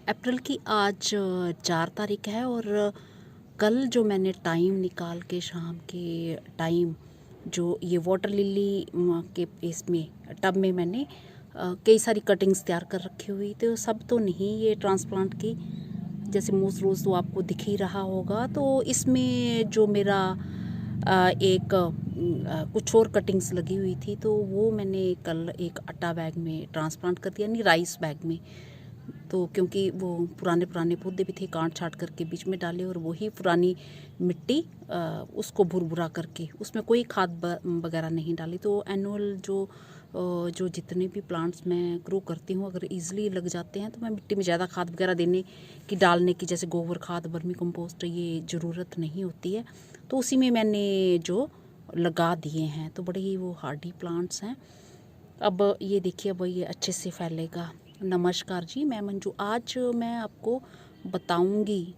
अप्रैल की आज 4 तारीख है और कल जो मैंने टाइम निकाल के शाम के टाइम जो ये वाटर लिली के इसमें टब में मैंने कई सारी कटिंग्स तैयार कर रखी हुई तो सब तो नहीं ये ट्रांसप्लांट की जैसे मोस्ट रोज़ तो आपको दिख ही रहा होगा। तो इसमें जो मेरा एक कुछ और कटिंग्स लगी हुई थी तो वो मैंने कल एक आटा बैग में ट्रांसप्लांट कर दिया, यानी राइस बैग में। तो क्योंकि वो पुराने पुराने पौधे भी थे, काट छाट करके बीच में डाले और वही पुरानी मिट्टी उसको भुरभुरा करके उसमें कोई खाद वगैरह नहीं डाली। तो एनुअल जो जितने भी प्लांट्स मैं ग्रो करती हूँ अगर इजीली लग जाते हैं तो मैं मिट्टी में ज़्यादा खाद वगैरह डालने की जैसे गोबर खाद, वर्मी कंपोस्ट ये ज़रूरत नहीं होती है। तो उसी में मैंने जो लगा दिए हैं तो बड़े ही वो हार्डी प्लांट्स हैं। अब ये देखिए, अब ये अच्छे से फैलेगा। नमस्कार जी, मैं मंजू। आज मैं आपको बताऊंगी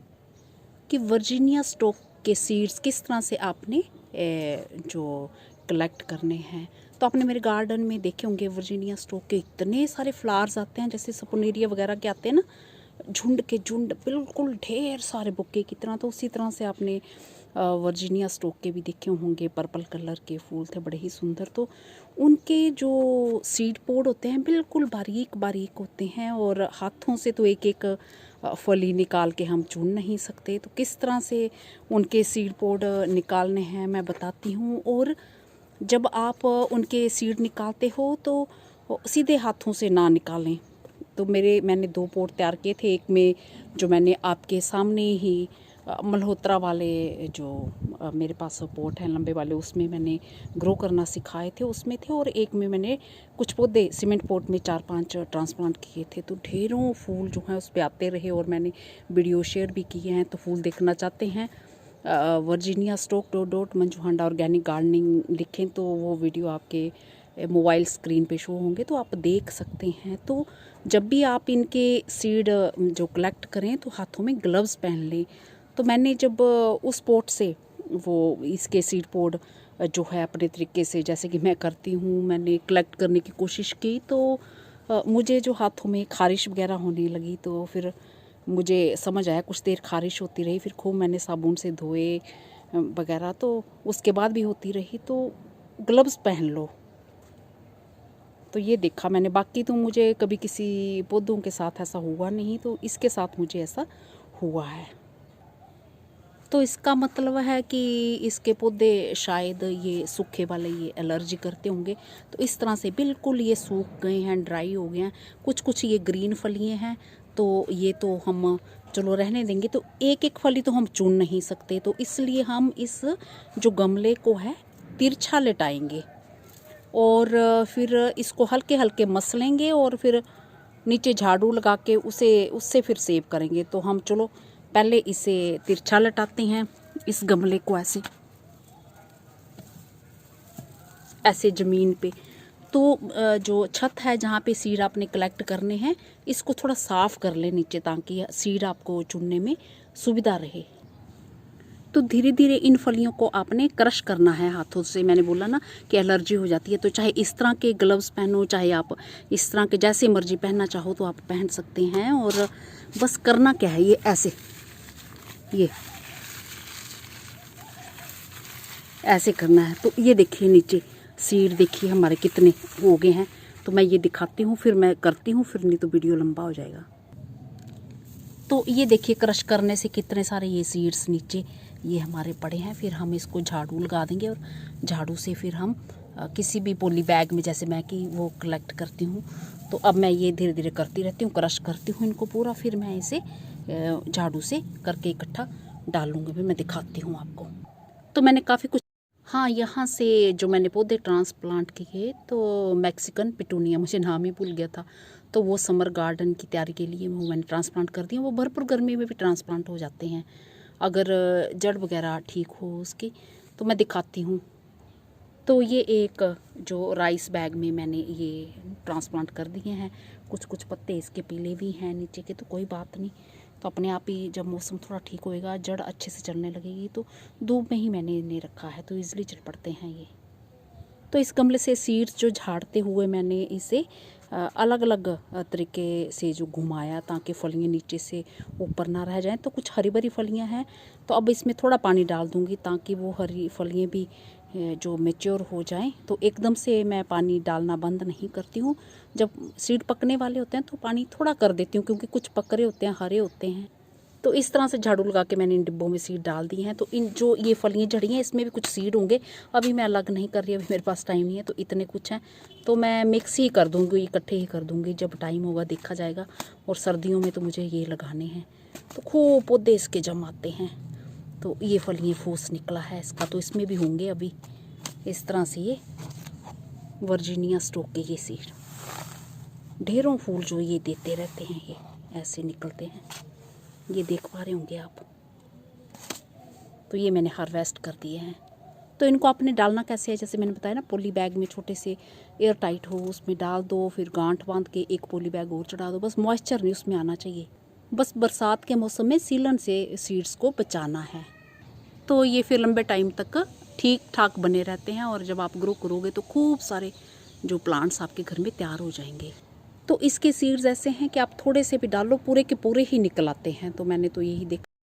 कि वर्जीनिया स्टॉक के सीड्स किस तरह से आपने जो कलेक्ट करने हैं। तो आपने मेरे गार्डन में देखे होंगे वर्जीनिया स्टॉक के इतने सारे फ्लावर्स आते हैं, जैसे सपोनेरिया वगैरह के आते हैं ना, झुंड के झुंड, बिल्कुल ढेर सारे बुक्के की तरह। तो उसी तरह से आपने वर्जीनिया स्टॉक के भी देखे होंगे, पर्पल कलर के फूल थे बड़े ही सुंदर। तो उनके जो सीड पोड होते हैं बिल्कुल बारीक बारीक होते हैं और हाथों से तो एक एक फली निकाल के हम चुन नहीं सकते। तो किस तरह से उनके सीड पोड निकालने हैं मैं बताती हूँ। और जब आप उनके सीड निकालते हो तो सीधे हाथों से ना निकालें। तो मैंने 2 पोट तैयार किए थे। एक में जो मैंने आपके सामने ही मल्होत्रा वाले जो मेरे पास पोट हैं लंबे वाले, उसमें मैंने ग्रो करना सिखाए थे, उसमें थे। और एक में मैंने कुछ पौधे सीमेंट पोट में 4-5 ट्रांसप्लांट किए थे। तो ढेरों फूल जो हैं उस पर आते रहे और मैंने वीडियो शेयर भी किए हैं। तो फूल देखना चाहते हैं वर्जीनिया स्टॉक मंजू हांडा ऑर्गेनिक गार्डनिंग लिखें तो वो वीडियो आपके मोबाइल स्क्रीन पे शो होंगे, तो आप देख सकते हैं। तो जब भी आप इनके सीड जो कलेक्ट करें तो हाथों में ग्लव्स पहन लें। तो मैंने जब उस पोट से वो इसके सीड पोड जो है अपने तरीके से जैसे कि मैं करती हूँ मैंने कलेक्ट करने की कोशिश की, तो मुझे जो हाथों में खारिश वगैरह होने लगी। तो फिर मुझे समझ आया, कुछ देर खारिश होती रही, फिर खूब मैंने साबुन से धोए वगैरह, तो उसके बाद भी होती रही। तो ग्लव्स पहन लो। तो ये देखा मैंने, बाकी तो मुझे कभी किसी पौधों के साथ ऐसा हुआ नहीं, तो इसके साथ मुझे ऐसा हुआ है। तो इसका मतलब है कि इसके पौधे शायद ये सूखे वाले ये एलर्जी करते होंगे। तो इस तरह से बिल्कुल ये सूख गए हैं, ड्राई हो गए हैं। कुछ कुछ ये ग्रीन फलियाँ हैं, तो ये तो हम चलो रहने देंगे। तो एक एक फली तो हम चुन नहीं सकते, तो इसलिए हम इस जो गमले को है तिरछा लेटाएंगे और फिर इसको हल्के हल्के मसलेंगे और फिर नीचे झाड़ू लगा के उससे फिर सेव करेंगे। तो हम चलो पहले इसे तिरछा लटाते हैं, इस गमले को ऐसे ज़मीन पे। तो जो छत है जहाँ पे सीड आपने कलेक्ट करने हैं, इसको थोड़ा साफ़ कर ले नीचे, ताकि सीड आपको चुनने में सुविधा रहे। तो धीरे धीरे इन फलियों को आपने क्रश करना है हाथों से। मैंने बोला ना कि एलर्जी हो जाती है, तो चाहे इस तरह के ग्लव्स पहनो, चाहे आप इस तरह के जैसे मर्जी पहनना चाहो तो आप पहन सकते हैं। और बस करना क्या है, ये ऐसे करना है। तो ये देखिए नीचे सीड देखिए हमारे कितने हो गए हैं। तो मैं ये दिखाती हूँ, फिर मैं करती हूँ, फिर नहीं तो वीडियो लंबा हो जाएगा। तो ये देखिए क्रश करने से कितने सारे ये सीड्स नीचे ये हमारे पड़े हैं। फिर हम इसको झाड़ू लगा देंगे और झाड़ू से फिर हम किसी भी पॉली बैग में जैसे मैं कि वो कलेक्ट करती हूँ। तो अब मैं ये धीरे धीरे करती रहती हूँ, क्रश करती हूँ इनको पूरा, फिर मैं इसे झाड़ू से करके इकट्ठा डालूँगी। फिर मैं दिखाती हूँ आपको। तो मैंने काफ़ी कुछ, हाँ, यहाँ से जो मैंने पौधे ट्रांसप्लांट किए तो मैक्सिकन पिटूनिया, मुझे नाम ही भूल गया था, तो वो समर गार्डन की तैयारी के लिए वो मैंने ट्रांसप्लांट कर दिया। वो भरपूर गर्मी में भी ट्रांसप्लांट हो जाते हैं अगर जड़ वगैरह ठीक हो उसकी। तो मैं दिखाती हूँ। तो ये एक जो राइस बैग में मैंने ये ट्रांसप्लांट कर दिए हैं। कुछ कुछ पत्ते इसके पीले भी हैं नीचे के, तो कोई बात नहीं। तो अपने आप ही जब मौसम थोड़ा ठीक होएगा, जड़ अच्छे से चलने लगेगी, तो धूप में ही मैंने इन्हें रखा है, तो ईज़िली चल पड़ते हैं ये। तो इस गमले से सीड्स जो झाड़ते हुए मैंने इसे अलग अलग तरीके से जो घुमाया ताकि फलियाँ नीचे से ऊपर ना रह जाएं। तो कुछ हरी भरी फलियाँ हैं, तो अब इसमें थोड़ा पानी डाल दूँगी ताकि वो हरी फलियाँ भी जो मैच्योर हो जाएं। तो एकदम से मैं पानी डालना बंद नहीं करती हूँ। जब सीड पकने वाले होते हैं तो पानी थोड़ा कर देती हूँ, क्योंकि कुछ पक रहे होते हैं, हरे होते हैं। तो इस तरह से झाड़ू लगा के मैंने इन डिब्बों में सीड डाल दी हैं। तो इन जो ये फलियाँ झड़ी हैं इसमें भी कुछ सीड होंगे। अभी मैं अलग नहीं कर रही, अभी मेरे पास टाइम नहीं है, तो इतने कुछ हैं तो मैं मिक्स ही कर दूँगी, इकट्ठे ही कर दूँगी। जब टाइम होगा देखा जाएगा। और सर्दियों में तो मुझे ये लगाने हैं, तो खूब पौधे इसके जम आते हैं। तो ये फलियाँ फूस निकला है इसका, तो इसमें भी होंगे अभी। इस तरह से ये वर्जीनिया स्टॉक के ये सीड, ढेरों फूल जो ये देते रहते हैं, ये ऐसे निकलते हैं। ये देख पा रहे होंगे आप। तो ये मैंने हार्वेस्ट कर दिए हैं। तो इनको आपने डालना कैसे है, जैसे मैंने बताया ना, पॉली बैग में छोटे से एयर टाइट हो उसमें डाल दो, फिर गांठ बांध के एक पॉली बैग और चढ़ा दो। बस मॉइस्चर नहीं उसमें आना चाहिए, बस बरसात के मौसम में सीलन से सीड्स को बचाना है। तो ये फिर लंबे टाइम तक ठीक ठाक बने रहते हैं, और जब आप ग्रो करोगे तो खूब सारे जो प्लांट्स आपके घर में तैयार हो जाएंगे। तो इसके सीड्स ऐसे हैं कि आप थोड़े से भी डालो, पूरे के पूरे ही निकल आते हैं। तो मैंने तो यही देखा।